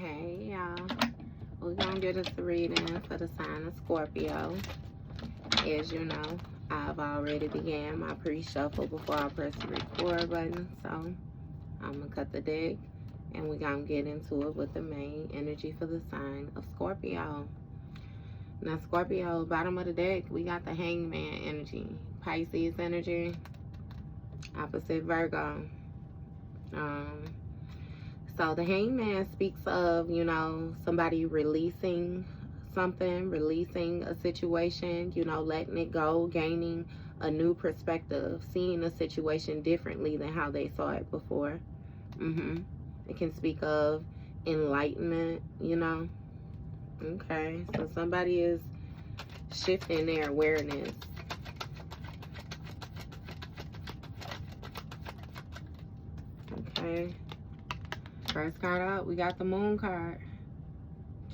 Hey y'all, we're gonna get us a reading for the sign of Scorpio. As you know, I've already began my pre-shuffle before I press the record button, so I'm gonna cut the deck and we're gonna get into it with the main energy for the sign of Scorpio. Now Scorpio, bottom of the deck, we got the Hangman energy, Pisces energy, opposite Virgo. So the Hangman speaks of, you know, somebody releasing something, releasing a situation, you know, letting it go, gaining a new perspective, seeing a situation differently than how they saw it before. It can speak of enlightenment, you know. Okay, so somebody is shifting their awareness. Okay. First card out, we got the Moon card.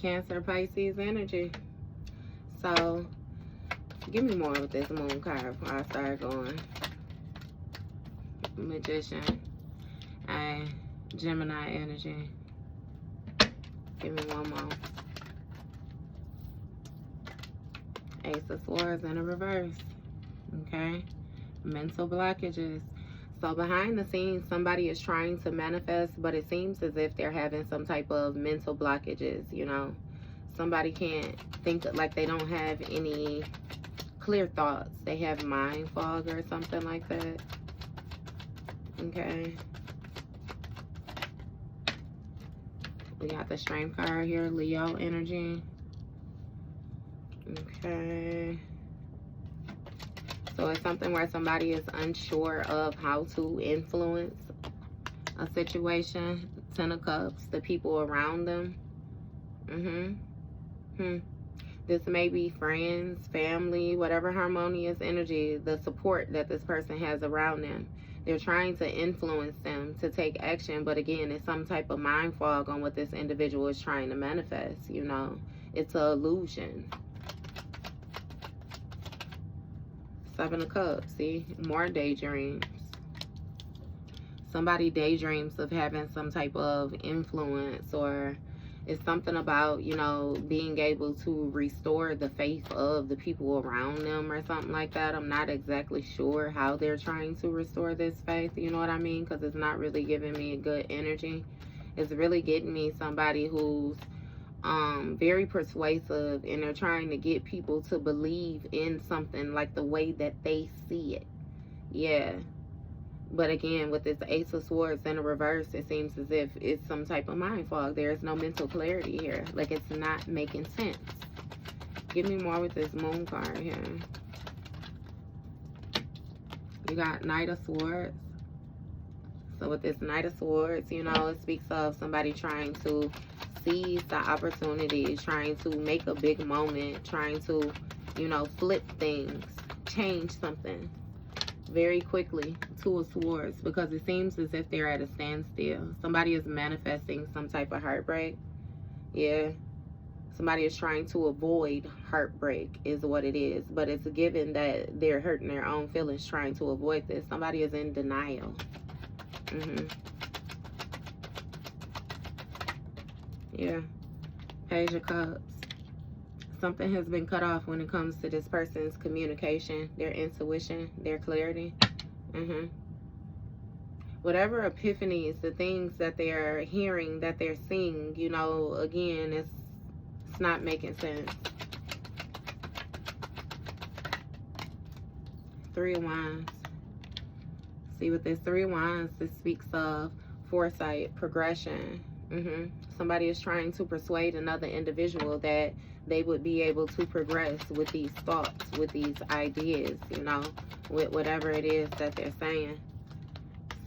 Cancer, Pisces energy. So, give me more with this Moon card before I start going. Magician. And Gemini energy. Give me one more. Ace of Swords in a reverse. Okay. Mental blockages. So behind the scenes, somebody is trying to manifest, but it seems as if they're having some type of mental blockages, you know. Somebody can't think, like they don't have any clear thoughts. They have mind fog or something like that. Okay. We got the Strength card here, Leo energy. Okay. So it's something where somebody is unsure of how to influence a situation. Ten of Cups, the people around them. This may be friends, family, whatever harmonious energy, the support that this person has around them. They're trying to influence them to take action, but again, it's some type of mind fog on what this individual is trying to manifest, you know. It's an illusion. Seven of Cups, see? More daydreams. Somebody daydreams of having some type of influence, or it's something about, you know, being able to restore the faith of the people around them or something like that. I'm not exactly sure how they're trying to restore this faith, you know what I mean? Because it's not really giving me a good energy. It's really getting me somebody who's very persuasive, and they're trying to get people to believe in something like the way that they see it. Yeah. But again, with this Ace of Swords in a reverse, it seems as if it's some type of mind fog. There is no mental clarity here. Like, it's not making sense. Give me more with this Moon card here. You got Knight of Swords. So with this Knight of Swords, you know, it speaks of somebody trying to seize the opportunity, trying to make a big moment, trying to, you know, flip things, change something very quickly. Two of Swords, because it seems as if they're at a standstill. Somebody is manifesting some type of heartbreak. Yeah. Somebody is trying to avoid heartbreak is what it is. But it's a given that they're hurting their own feelings trying to avoid this. Somebody is in denial. Yeah. Page of Cups. Something has been cut off when it comes to this person's communication, their intuition, their clarity. Whatever epiphanies, the things that they're hearing, that they're seeing, you know, again, it's not making sense. Three of Wands. See, with this Three of Wands, this speaks of foresight, progression. Somebody is trying to persuade another individual that they would be able to progress with these thoughts, with these ideas, you know, with whatever it is that they're saying.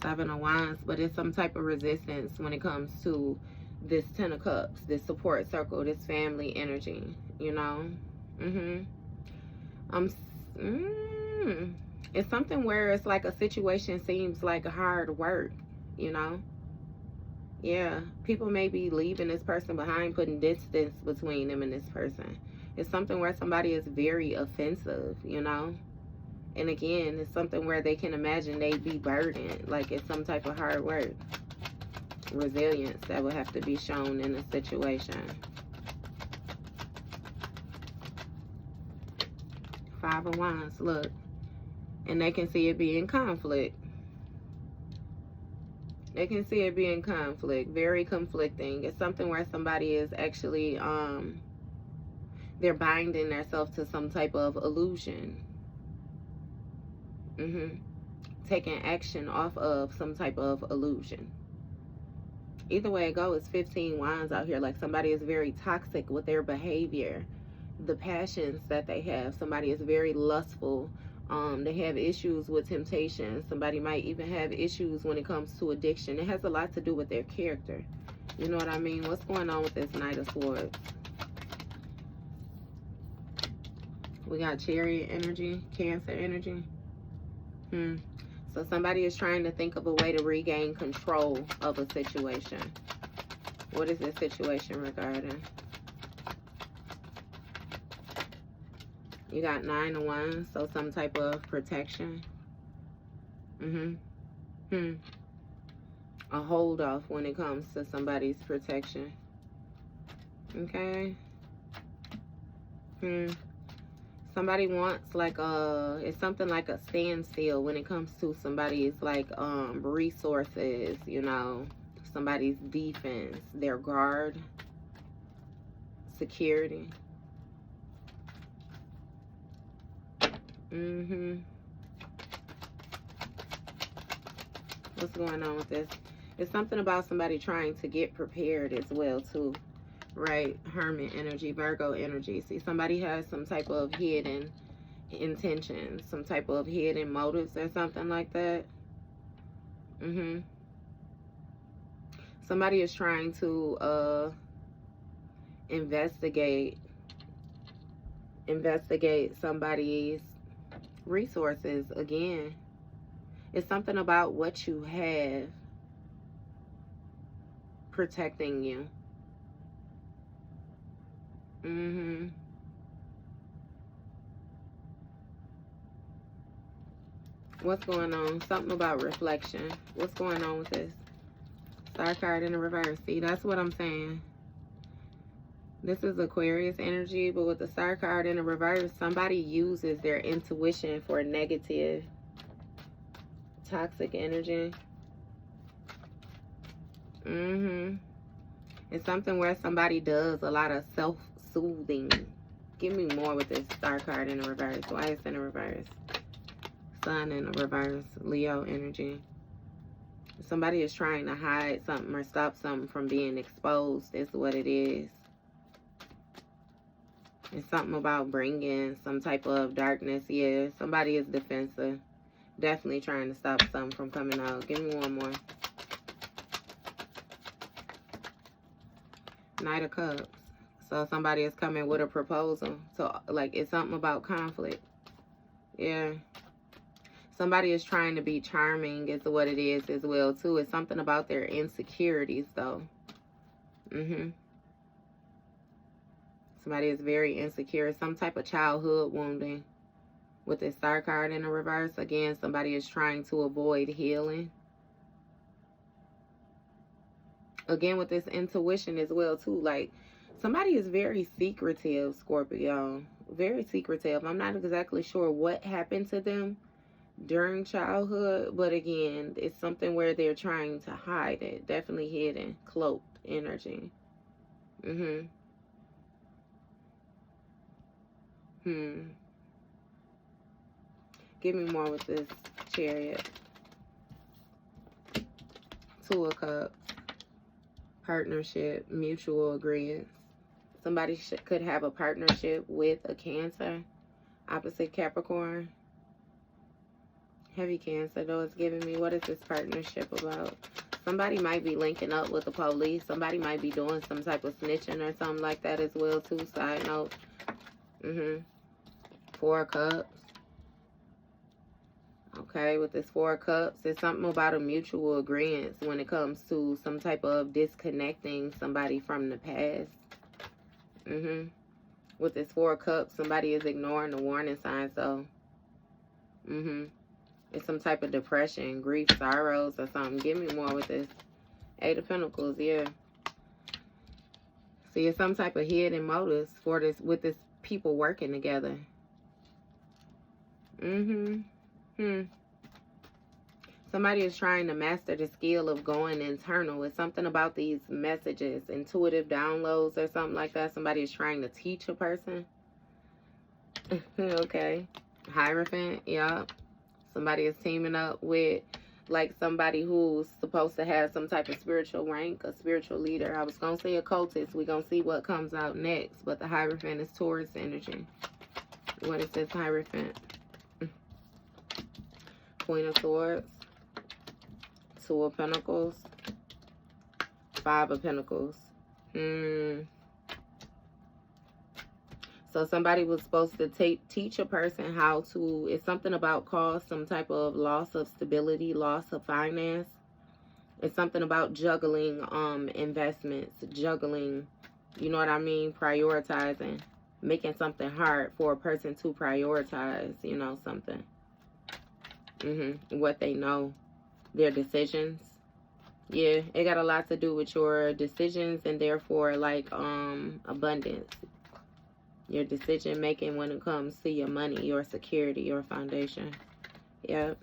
Seven of Wands, but it's some type of resistance when it comes to this Ten of Cups, this support circle, this family energy, you know. It's something where it's like a situation seems like hard work, you know. Yeah, people may be leaving this person behind, putting distance between them and this person. It's something where somebody is very offensive, you know. And again, it's something where they can imagine they'd be burdened, like it's some type of hard work. resilience that would have to be shown in a situation. 5 of Wands, look. And they can see it being conflict. They can see it being conflict. Very conflicting. It's something where somebody is actually, they're binding themselves to some type of illusion. Taking action off of some type of illusion. Either way it goes, 15 Wands out here. Like somebody is very toxic with their behavior. The passions that they have. Somebody is very lustful. They have issues with temptation. Somebody might even have issues when it comes to addiction. It has a lot to do with their character. You know what I mean? What's going on with this Knight of Swords? We got Chariot energy, Cancer energy. So somebody is trying to think of a way to regain control of a situation. What is this situation regarding? You got 9 of Wands, so some type of protection. A hold off when it comes to somebody's protection. Okay. Somebody wants like it's something like a standstill when it comes to somebody's like resources, you know, somebody's defense, their guard, security. What's going on with this? It's something about somebody trying to get prepared as well too, right? Hermit energy, Virgo energy. See, somebody has some type of hidden intentions, some type of hidden motives or something like that. Somebody is trying to investigate somebody's resources again. It's something about what you have protecting you. What's going on? Something about reflection. What's going on with this? Star card in the reverse. See, that's what I'm saying. This is Aquarius energy, but with the Star card in the reverse, somebody uses their intuition for negative, toxic energy. It's something where somebody does a lot of self-soothing. Give me more with this Star card in the reverse. Why is it in the reverse? Sun in the reverse, Leo energy. Somebody is trying to hide something or stop something from being exposed is what it is. It's something about bringing some type of darkness. Yeah, somebody is defensive. Definitely trying to stop something from coming out. Give me one more. Knight of Cups. So somebody is coming with a proposal. So, like, it's something about conflict. Yeah. Somebody is trying to be charming is what it is as well, too. It's something about their insecurities, though. Somebody is very insecure. Some type of childhood wounding. With this Star card in the reverse, again, somebody is trying to avoid healing. Again, with this intuition as well, too. Like, somebody is very secretive, Scorpio. Very secretive. I'm not exactly sure what happened to them during childhood, but again, it's something where they're trying to hide it. Definitely hidden, cloaked energy. Give me more with this Chariot. 2 of Cups. Partnership, mutual agreements. Somebody could have a partnership with a Cancer, opposite Capricorn. Heavy Cancer, though, it's giving me. What is this partnership about? Somebody might be linking up with the police. Somebody might be doing some type of snitching or something like that as well, too. Side note. 4 of Cups. Okay, with this 4 of Cups, it's something about a mutual agreement when it comes to some type of disconnecting somebody from the past. With this 4 of Cups, somebody is ignoring the warning signs, so it's some type of depression, grief, sorrows, or something. Give me more with this Eight of Pentacles, yeah. See, it's some type of hidden motives for this, with this people working together. Somebody is trying to master the skill of going internal. It's something about these messages, intuitive downloads or something like that. Somebody is trying to teach a person. Okay. Hierophant, yeah. Somebody is teaming up with like somebody who's supposed to have some type of spiritual rank, a spiritual leader. I was going to say occultist. We're going to see what comes out next. But the Hierophant is Taurus energy. What is this Hierophant? Queen of Swords. Two of Pentacles. Five of Pentacles. So somebody was supposed to teach a person how to, it's something about cause some type of loss of stability, loss of finance. It's something about juggling investments, juggling, you know what I mean, prioritizing, making something hard for a person to prioritize, you know, something. What they know, their decisions. Yeah, it got a lot to do with your decisions and therefore like abundance. Your decision making when it comes to your money, your security, your foundation. Yep.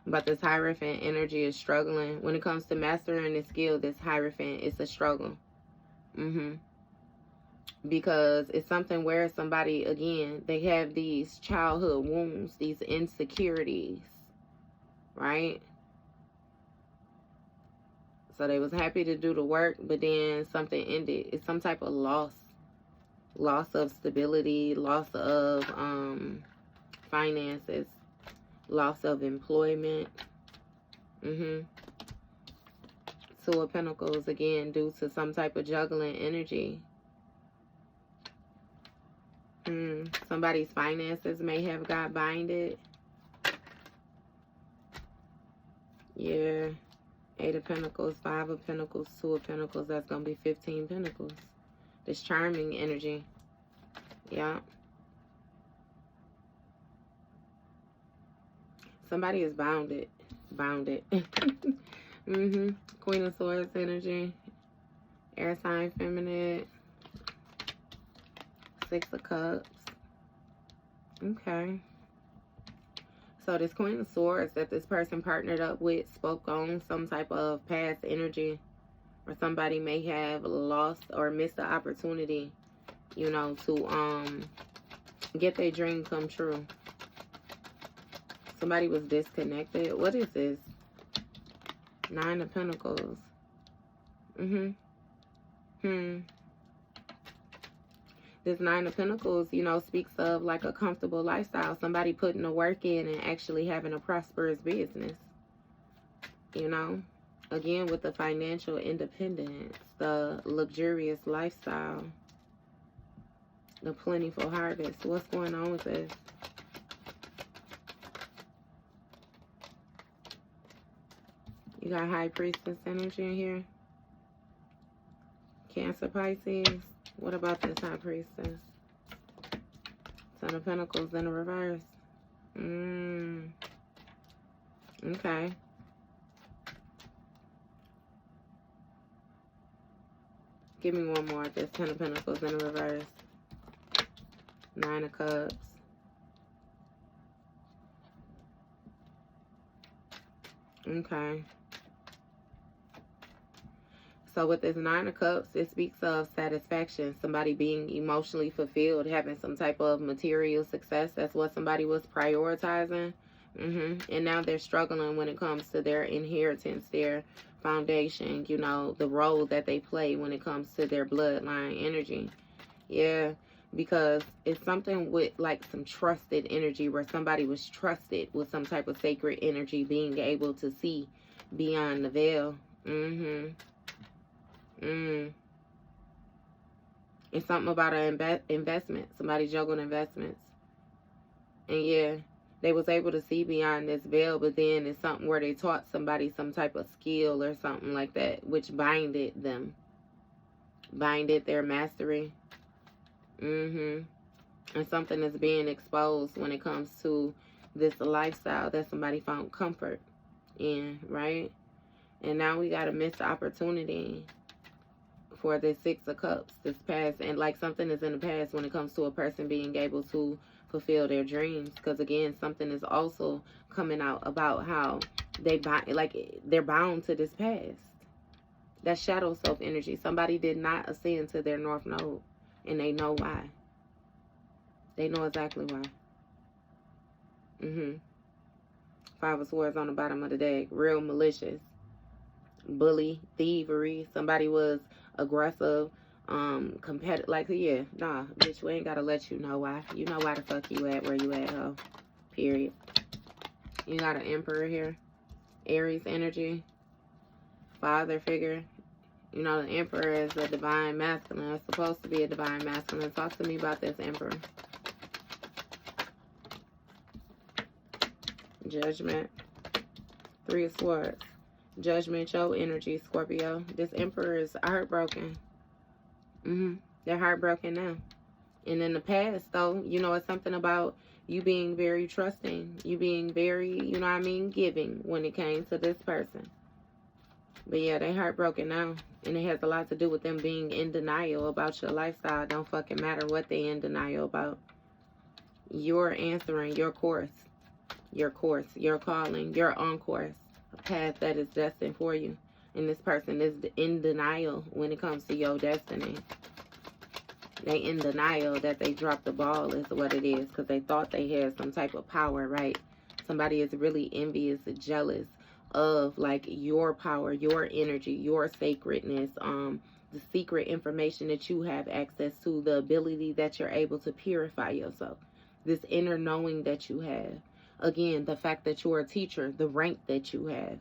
But this Hierophant energy is struggling. When it comes to mastering the skill, this Hierophant, it's a struggle. Because it's something where somebody, again, they have these childhood wounds, these insecurities, right? So they was happy to do the work, but then something ended. It's some type of loss. Loss of stability, loss of finances, loss of employment. Two of Pentacles, again, due to some type of juggling energy. Somebody's finances may have got binded. Yeah. Eight of Pentacles, Five of Pentacles, Two of Pentacles. That's going to be 15 Pentacles. This charming energy. Yeah. Somebody is bounded. Bounded. Queen of Swords energy. Air sign feminine. Six of Cups. Okay. So this Queen of Swords that this person partnered up with spoke on some type of past energy. Or somebody may have lost or missed the opportunity, you know, to get their dream come true. Somebody was disconnected. What is this? Nine of Pentacles. This Nine of Pentacles, you know, speaks of like a comfortable lifestyle. Somebody putting the work in and actually having a prosperous business, you know. Again, with the financial independence, the luxurious lifestyle, the plentiful harvest. What's going on with this? You got High Priestess energy in here. Cancer, Pisces. What about this High Priestess? Ten of Pentacles in the reverse. Okay. Give me one more. This Ten of Pentacles in the reverse. Nine of Cups. Okay. So with this Nine of Cups, it speaks of satisfaction. Somebody being emotionally fulfilled, having some type of material success. That's what somebody was prioritizing. And now they're struggling when it comes to their inheritance, their foundation, you know, the role that they play when it comes to their bloodline energy. Yeah, because it's something with like some trusted energy where somebody was trusted with some type of sacred energy, being able to see beyond the veil. It's something about an investment. Somebody juggled investments. And yeah, they was able to see beyond this veil, but then it's something where they taught somebody some type of skill or something like that, which binded them. Binded their mastery. And something is being exposed when it comes to this lifestyle that somebody found comfort in, right? And now we got a missed opportunity for this Six of Cups, this past. And like something is in the past when it comes to a person being able to fulfill their dreams. Because again, something is also coming out about how they're bound to this past. That shadow self energy. Somebody did not ascend to their north node. And they know why. They know exactly why. Five of Swords on the bottom of the deck. Real malicious. Bully. Thievery. Somebody was aggressive. Competitive. Like, yeah. Nah, bitch, we ain't gotta let you know why. You know why the fuck you at where you at, ho. Period. You got an Emperor here. Aries energy. Father figure. You know, the Emperor is a divine masculine. It's supposed to be a divine masculine. Talk to me about this Emperor. Judgment. Three of Swords. Judgment, your energy, Scorpio. This Emperor is heartbroken. They're heartbroken now. And in the past, though, you know, it's something about you being very trusting. You being very, you know what I mean, giving when it came to this person. But yeah, they heartbroken now. And it has a lot to do with them being in denial about your lifestyle. Don't fucking matter what they in denial about. You're answering your course. Your course. Your calling. You're on course. A path that is destined for you. And this person is in denial when it comes to your destiny. They in denial that they dropped the ball is what it is. Because they thought they had some type of power, right? Somebody is really envious, jealous of like your power, your energy, your sacredness, the secret information that you have access to, the ability that you're able to purify yourself, this inner knowing that you have. Again, the fact that you're a teacher, the rank that you have.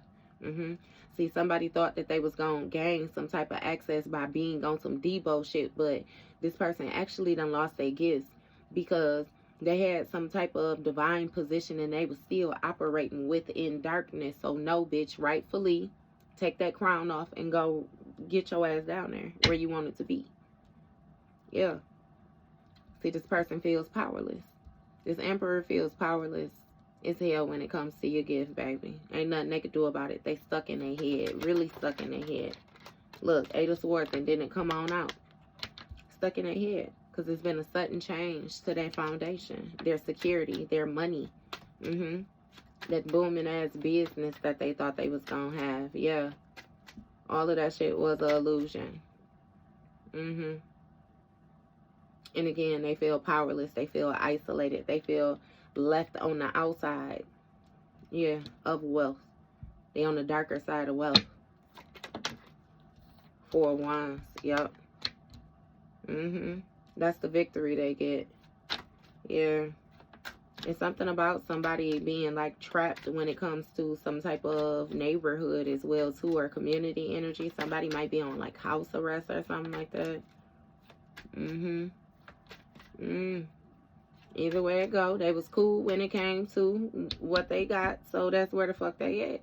See, somebody thought that they was going to gain some type of access by being on some Debo shit, but this person actually done lost their gifts because they had some type of divine position and they was still operating within darkness. So no, bitch, rightfully take that crown off and go get your ass down there where you want it to be. Yeah. See, this person feels powerless. This Emperor feels powerless as hell when it comes to your gift, baby. Ain't nothing they could do about it. They stuck in their head. Really stuck in their head. Look, Eight of Swords and didn't come on out. Stuck in their head. Because there's been a sudden change to their foundation. Their security. Their money. That booming ass business that they thought they was going to have. Yeah. All of that shit was an illusion. And again, they feel powerless. They feel isolated. They feel left on the outside. Yeah. Of wealth. They on the darker side of wealth. Four of Wands. Yup. That's the victory they get. Yeah. It's something about somebody being like trapped when it comes to some type of neighborhood as well too, or community energy. Somebody might be on like house arrest or something like that. Either way it go, they was cool when it came to what they got, so that's where the fuck they at.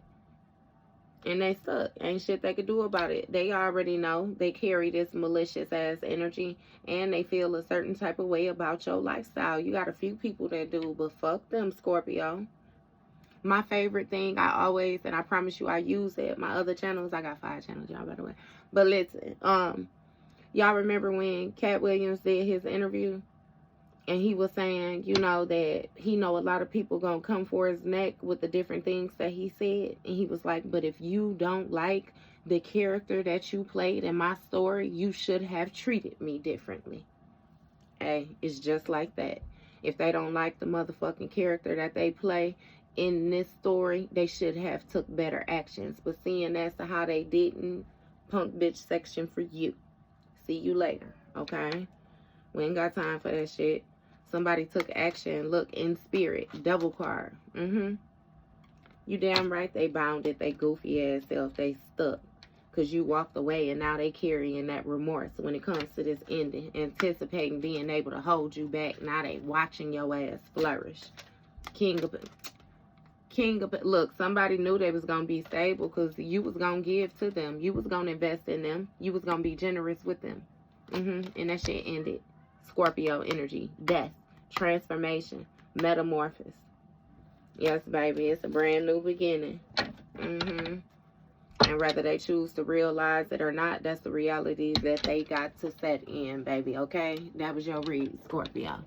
And they stuck. Ain't shit they could do about it. They already know. They carry this malicious ass energy. And they feel a certain type of way about your lifestyle. You got a few people that do. But fuck them, Scorpio. My favorite thing, I always, and I promise you I use it. My other channels, I got 5 channels, y'all, by the way. But listen, y'all remember when Cat Williams did his interview? And he was saying, you know, that he know a lot of people gonna come for his neck with the different things that he said. And he was like, but if you don't like the character that you played in my story, you should have treated me differently. Hey, it's just like that. If they don't like the motherfucking character that they play in this story, they should have took better actions. But seeing as to how they didn't, punk bitch section for you. See you later, okay? We ain't got time for that shit. Somebody took action. Look, in spirit. Double card. You damn right they bounded they goofy ass self. They stuck. Because you walked away and now they carrying that remorse when it comes to this ending. Anticipating being able to hold you back. Now they watching your ass flourish. King of look, somebody knew they was going to be stable because you was going to give to them. You was going to invest in them. You was going to be generous with them. And that shit ended. Scorpio energy. Death. Transformation. Metamorphosis. Yes, baby. It's a brand new beginning. And whether they choose to realize it or not, that's the reality that they got to set in, baby, okay? That was your read, Scorpio.